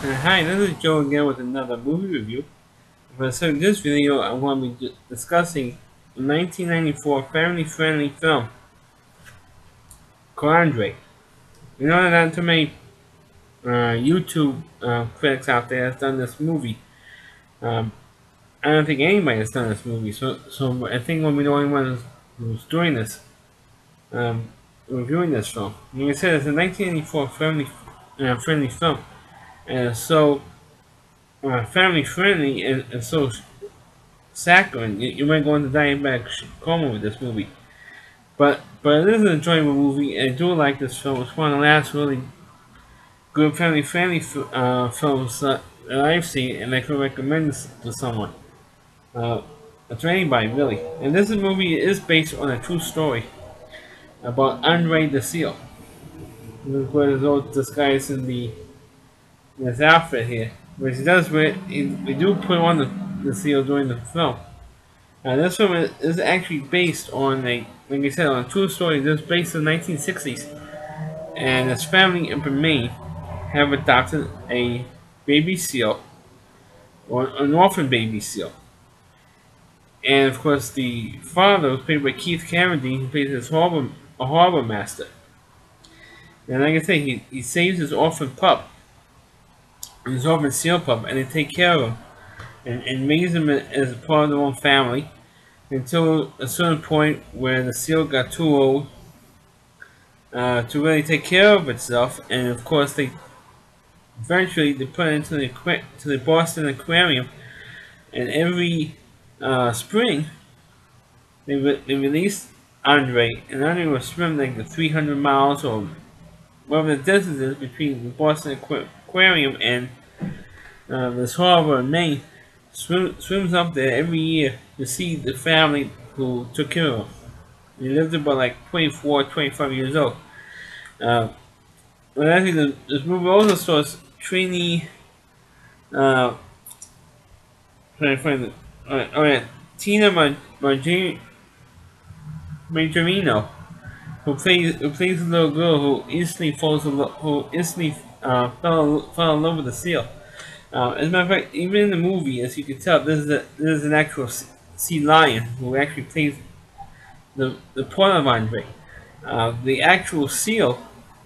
Hi, this is Joe again with another movie review. So in this video, I'm going to be discussing the 1994 family-friendly film, Calandre. You know that not too many YouTube critics out there has done this movie. Um, I don't think anybody has done this movie, so I think we'll be the only one who's doing this, um, reviewing this film. Like I said, it's a 1994 family-friendly film, and so family-friendly and so saccharine. You might go into diabetic coma with this movie. But it is an enjoyable movie. I do like this film. It's one of the last really good family films that I've seen, and I could recommend this to someone. Uh, to anybody really. And this movie is based on a true story about Andre the Seal. With his old disguise in his outfit here, which he does. We do put on the seal during the film. This film is actually based on like I said, on a true story. This is based in the 1960s, and his family in Maine have adopted a baby seal, or an orphan baby seal. And of course, the father was played by Keith Carradine, who plays a harbor master. And like I say, he saves his orphan pup, his orphan seal pup, and they take care of him and raise him as part of their own family until a certain point where the seal got too old to really take care of itself, and of course they eventually put it into the Boston Aquarium, and every spring they released Andre, and Andre will swim like the 300 miles or whatever the distance is between the Boston Aquarium and this harbor in Maine. Swims up there every year to see the family who took care of him. He lived about like 24, 25 years old. Uh, but actually, this movie also stars Trini, uh, trying to find Tina Majorino, who plays a little girl who instantly fell in love with the seal. As a matter of fact, even in the movie, as you can tell, this is an actual sea lion who actually plays the part of Andre. The actual seal,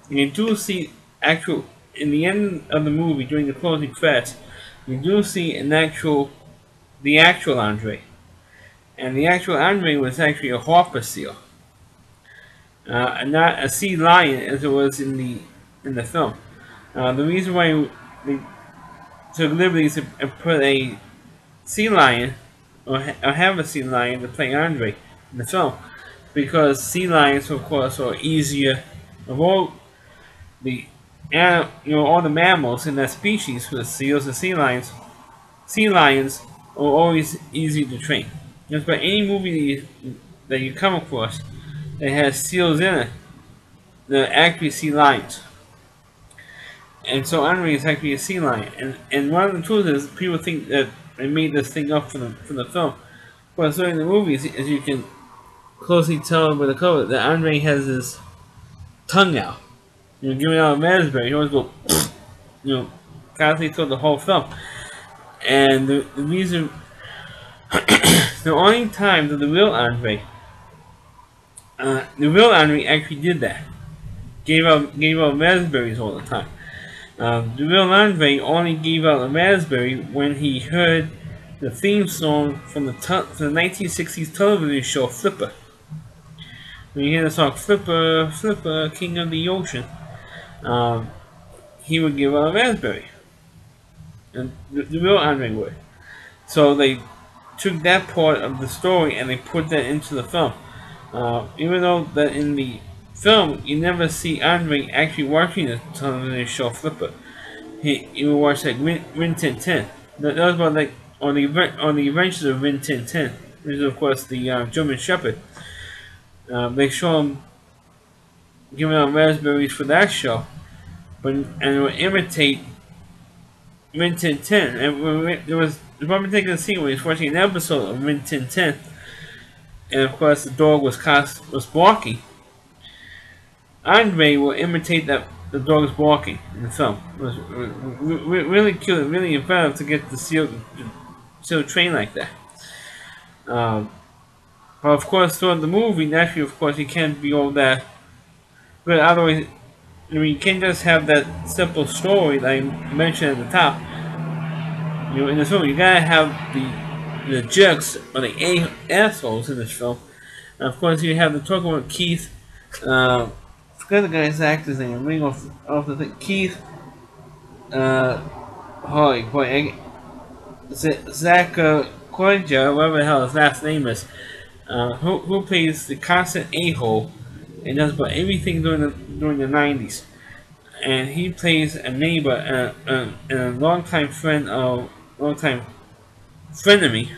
you do see actual in the end of the movie during the closing credits, you do see the actual Andre, and the actual Andre was actually a Harper seal, and not a sea lion as it was in the film. The reason why they took liberties and put a sea lion or have a sea lion to play Andre in the film, because sea lions, of course, are easier of all the all the mammals in that species. For the seals and sea lions are always easy to train. Just about any movie that you come across that has seals in it, they're actually sea lions. And so Henry is actually a sea lion. And one of the truth is, people think that they made this thing up for the film. But so in the movies, as you can closely tell by the cover, that Andre has his tongue out. Giving out a raspberry, he always go, constantly through the whole film. And the reason, the only time that the real Andre actually did that, gave out raspberries all the time. The real Andre only gave out a raspberry when he heard the theme song from the 1960s television show Flipper. When you hear the song Flipper, Flipper, King of the Ocean, he would give out a raspberry. And the real Andre would. So they took that part of the story and they put that into the film. Even though that in the film you never see Andre actually watching the television show Flipper. He would watch like Rin Tin Tin. That was about like on the adventures of Rin Tin Tin, which is of course the German Shepherd. They show him giving out raspberries for that show, and it would imitate Rin Tin Tin. And there was one particular scene where he was watching an episode of Rin Tin Tin, and of course the dog was barking. Andre will imitate that the dog is barking in the film. It was really cute, really inventive to get the seal train like that. Um, but of course, throughout the movie, naturally, of course, you can't be all that. But otherwise, I mean, you can't just have that simple story that I mentioned at the top. You know, in this film, you gotta have the jerks or the assholes in this film. And of course, you have the talking about Keith. Uh, forget the guy's actor's name. I'm reading off the thing. Keith. Uh, Holy boy, Zach Koija, whatever the hell his last name is. Who plays the constant a-hole and does about everything during the 90s. And he plays a neighbor and a longtime frenemy,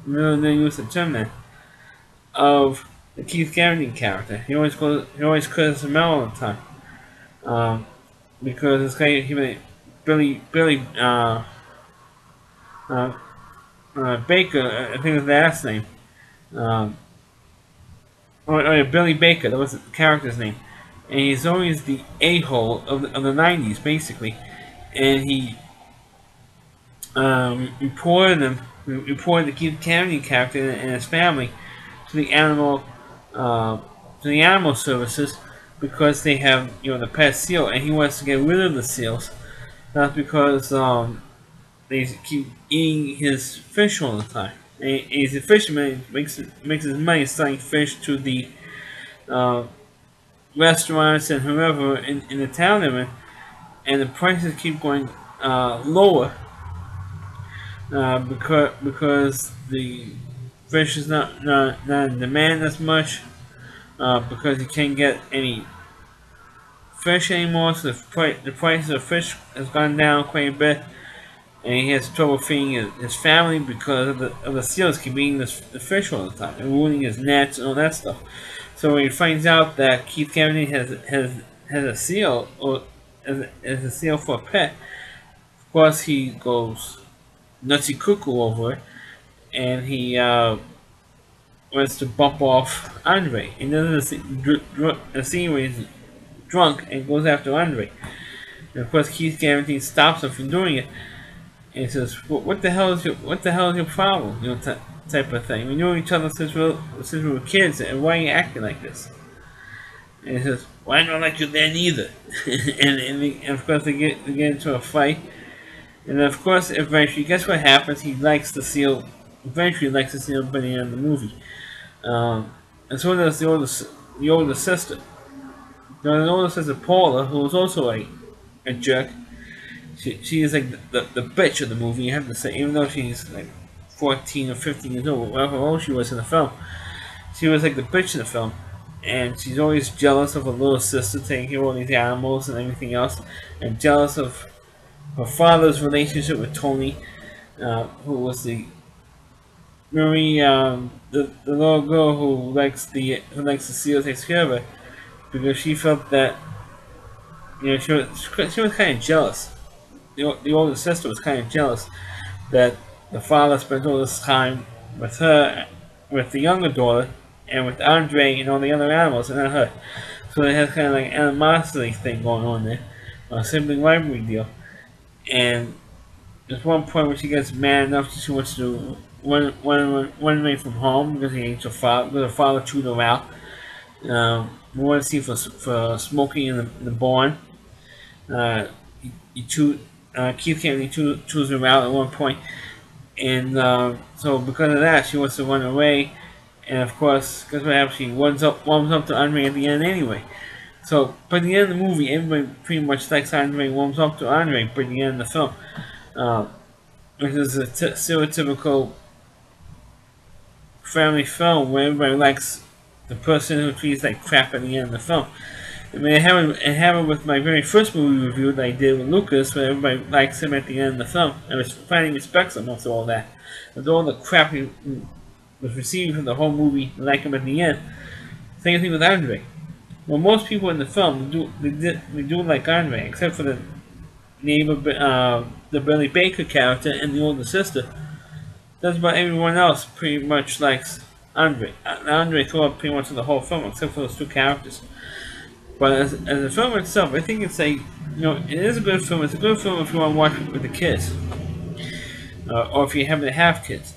they use the term there, of the Keith Carradine character. He always curses him out all the time. Because this guy, Billy uh, Baker, I think was the last name. Um, or Billy Baker, that was the character's name. And he's always the a-hole of the 90s, basically. And he reported the Keith Carradine character and his family to the animal services because they have, you know, the pet seal, and he wants to get rid of the seals. That's because they keep eating his fish all the time. And he's a fisherman, makes his money selling fish to the restaurants and whoever in the town they're in, and the prices keep going lower because the fish is not in demand as much, because you can't get any fish anymore, so the price of fish has gone down quite a bit, and he has trouble feeding his family because of the seals keep eating the fish all the time and ruining his nets and all that stuff. So when he finds out that Keith Carradine has a seal, or as a seal for a pet, of course he goes nutsy cuckoo over it, and he wants to bump off Andre. And then there's a scene where he's drunk and goes after Andre. And of course Keith Carradine stops him from doing it and says, "What the hell is your problem?" You know, type of thing. We know each other since we were kids, and why are you acting like this? And he says, "Well, I don't like you then either." and of course they get into a fight. And of course, eventually, guess what happens? He likes the seal. Eventually, likes the seal by the end of the movie. And so does the older sister. The older sister Paula, who was also a jerk. She is like the bitch of the movie. You have to say, even though she's like 14 or 15 years old, whatever old she was in the film, she was like the bitch in the film. And she's always jealous of her little sister taking care of all these animals and everything else, and jealous of her father's relationship with Tony, who was the Marie, the little girl who likes the seal, takes care of her, because she felt that, you know, she was kind of jealous. The older sister was kind of jealous that the father spent all this time with her, with the younger daughter, and with Andre and all the other animals, and not her. So they had kind of like an animosity thing going on there, a sibling rivalry deal. And there's one point where she gets mad enough that she wants to run away from home because he hates her father, because her father chewed her out. We want to see for smoking in the barn. Keith Carradine chews her out at one point, and so because of that, she wants to run away. And of course, guess what happens? She warms up to Andre at the end anyway. So by the end of the movie, everybody pretty much likes Andre, warms up to Andre by the end of the film. Which is a stereotypical family film where everybody likes the person who treats like crap at the end of the film. I mean, I have it with my very first movie review that I did with Lucas, where everybody likes him at the end of the film and finally respects him after all that. With all the crap he was receiving from the whole movie, like him at the end. Same thing with Andre. Well, most people in the film they do like Andre, except for the neighbor, the Billy Baker character, and the older sister. That's about everyone else pretty much likes Andre. Andre throughout pretty much the whole film, except for those two characters. But as a film itself, I think it's it is a good film. It's a good film if you want to watch it with the kids, or if you happen to have kids.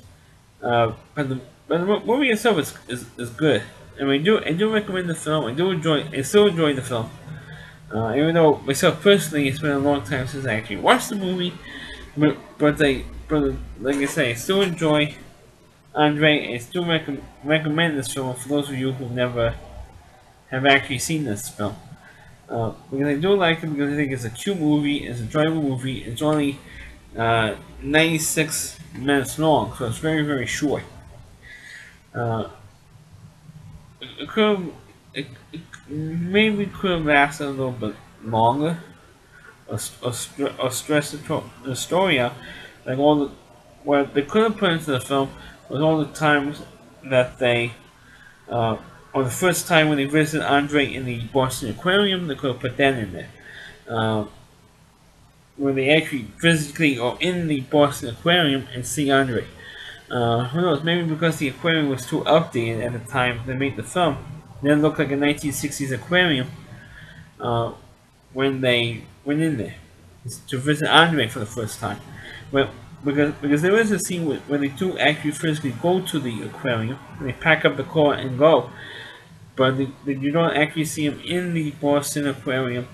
But the movie itself is good. And I do recommend the film. I still enjoy the film. Even though myself personally, it's been a long time since I actually watched the movie, but like I say, I still enjoy Andre. I still recommend this film for those of you who never have actually seen this film. Because I do like it because I think it's a cute movie, it's a enjoyable movie. It's only 96 minutes long, so it's very very short. Uh, it could it maybe could have lasted a little bit longer, or stress the story out. Like all the what they could have put into the film was all the times that they, or the first time when they visited Andre in the Boston Aquarium, they could have put that in there. Uh, when they actually physically are in the Boston Aquarium and see Andre. Who knows? Maybe because the aquarium was too outdated at the time they made the film, it didn't look like a 1960s aquarium uh, when they went in there to visit Andre for the first time. Well, because there is a scene where they do actually physically go to the aquarium, and they pack up the car and go, but you don't actually see him in the Boston Aquarium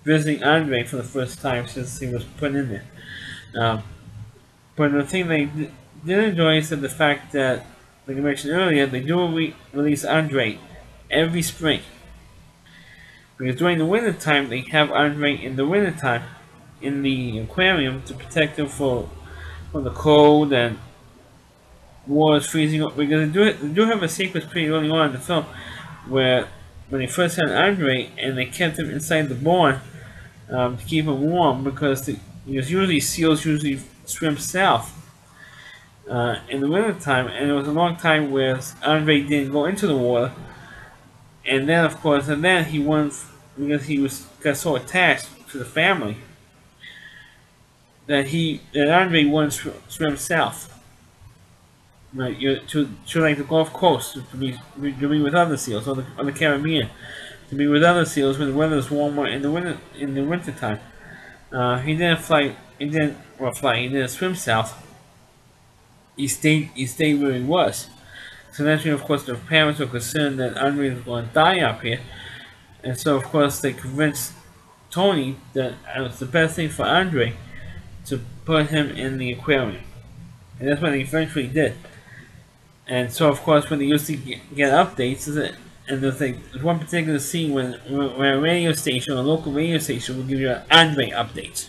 visiting Andre for the first time since he was put in there. Um, but the thing they did enjoy is the fact that, like I mentioned earlier, they do release Andre every spring. Because during the winter time, they have Andre in the winter time in the aquarium to protect him from the cold and water freezing up. Because they do have a sequence pretty early on in the film where when they first had Andre and they kept him inside the barn to keep him warm because usually seals usually swim south in the winter time, and it was a long time where Andre didn't go into the water, and then of course, and then he won because got so attached to the family that Andre wouldn't swim south. Right, to like the Gulf Coast to be with other seals on the Caribbean, to be with other seals when the weather is warmer in the winter time. He didn't fly. He didn't well fly. He didn't swim south. He stayed where he was. So naturally, of course, the parents were concerned that Andre was going to die up here, and so of course they convinced Tony that it was the best thing for Andre to put him in the aquarium, and that's what they eventually did. And so, of course, when they used to get updates, and there's like one particular scene when a radio station, a local radio station, will give you an Andre update.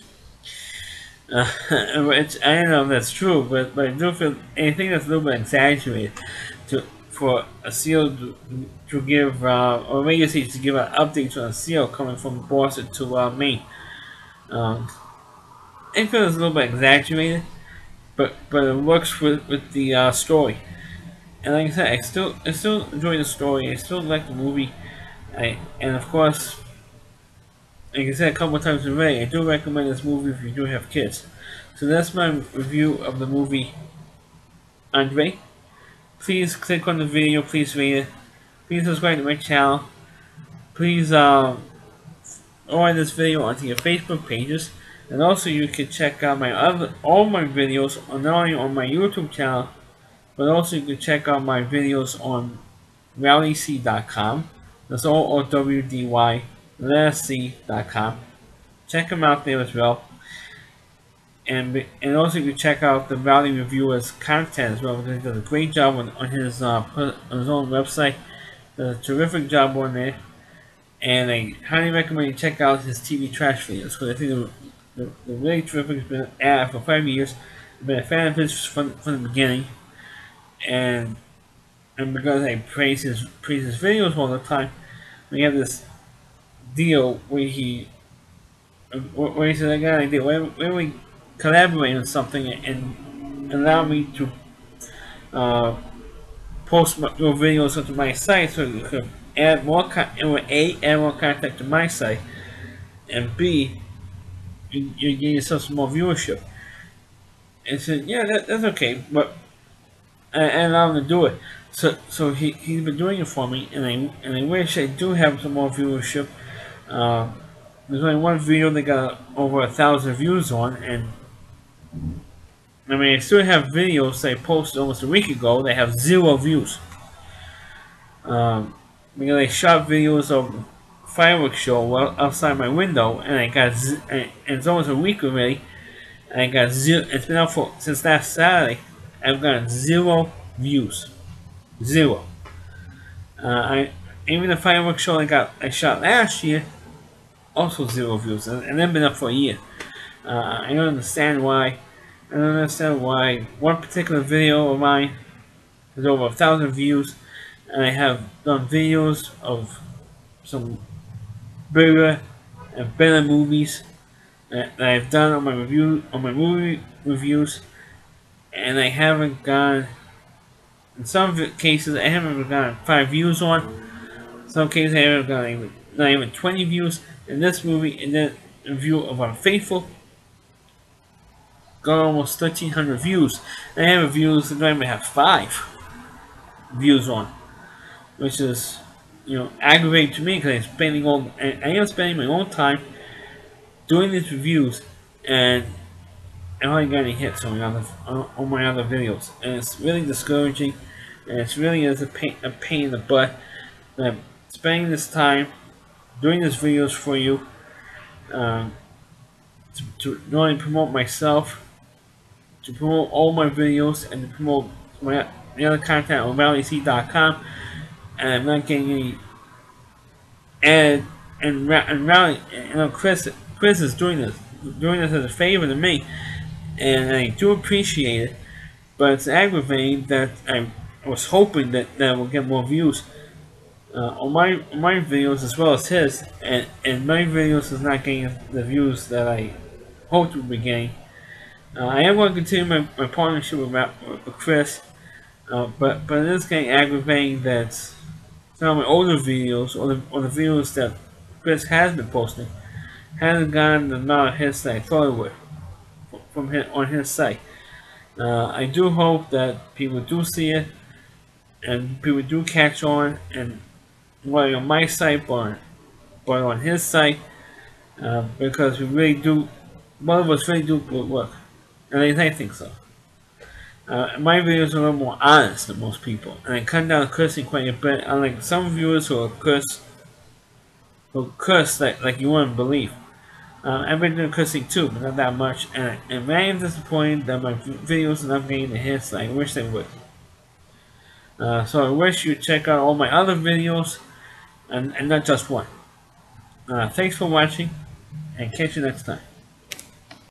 Which I don't know if that's true, but I do feel I think that's a little bit exaggerated for a seal to give or a radio station to give an update on a seal coming from Boston to Maine. I feel it's a little bit exaggerated, but it works with the story. And like I said, I still enjoy the story. I still like the movie. And of course, like I said a couple of times already, I do recommend this movie if you do have kids. So that's my review of the movie Andre. Please click on the video. Please rate it. Please subscribe to my channel. Please forward this video onto your Facebook pages. And also, you can check out all my videos not only on my YouTube channel, but also you can check out my videos on rowdyc.com. That's OOWDY, C.com. Check them out there as well. And also you can check out the Rowdy Reviewer's content as well, because he does a great job on his own website. Does a terrific job on there. And I highly recommend you check out his TV trash videos, because I think they're really terrific. He's been at it for 5 years. I've been a fan of his from the beginning. And because I praise his videos all the time, we have this deal where he says, I got an idea, where we collaborate on something and allow me to post your videos onto my site, so you can add more add more content to my site, and B, you get yourself some more viewership. And said, yeah, that's okay, but I allow him to do it. So he's been doing it for me, and I wish I do have some more viewership. Uh, there's only one video that got over 1,000 views on, and I mean, I still have videos that I posted almost a week ago that have 0 views. Because I shot videos of fireworks show well outside my window, and I got and it's almost a week already. And I got zero. It's been out for since last Saturday. I've gotten 0 views, 0. I even the fireworks show I shot last year, also 0 views, and they've been up for a year. I don't understand why. I don't understand why one particular video of mine has over 1,000 views, and I have done videos of some bigger and better movies that I've done on my movie reviews, and I haven't gotten. In some cases, I haven't even gotten 5 views on. Some cases, I haven't gotten not even 20 views. In this movie, in the review of Unfaithful, got almost 1,300 views. And I have reviews that don't even have 5 views on, which is, aggravating to me because I am spending my own time doing these reviews, and I only got any hits on my other videos, and it's really discouraging, and it's really is a pain in the butt. That I'm spending this time doing these videos for you, um, to not only promote myself, to promote all my videos, and to promote the other content on RallyC.com, and I'm not getting any ad and Rally. Chris is doing this as a favor to me, and I do appreciate it. But it's aggravating that I was hoping that I will get more views on my videos as well as his, and my videos is not getting the views that I hoped would be getting. I am going to continue my partnership with Chris, but it is getting aggravating that some of my older videos or the videos that Chris has been posting hasn't gotten the amount of hits that I thought it would from him on his site. I do hope that people do see it and people do catch on, and whether on my site but on his site, because we really do, one of us really do good work, and I think so. My videos are a little more honest than most people, and I cut down cursing quite a bit. Unlike some viewers who curse like you wouldn't believe. I've been doing cursing too, but not that much, and I am disappointed that my videos are not getting the hits I wish they would. So I wish you check out all my other videos, and not just one. Thanks for watching, and catch you next time.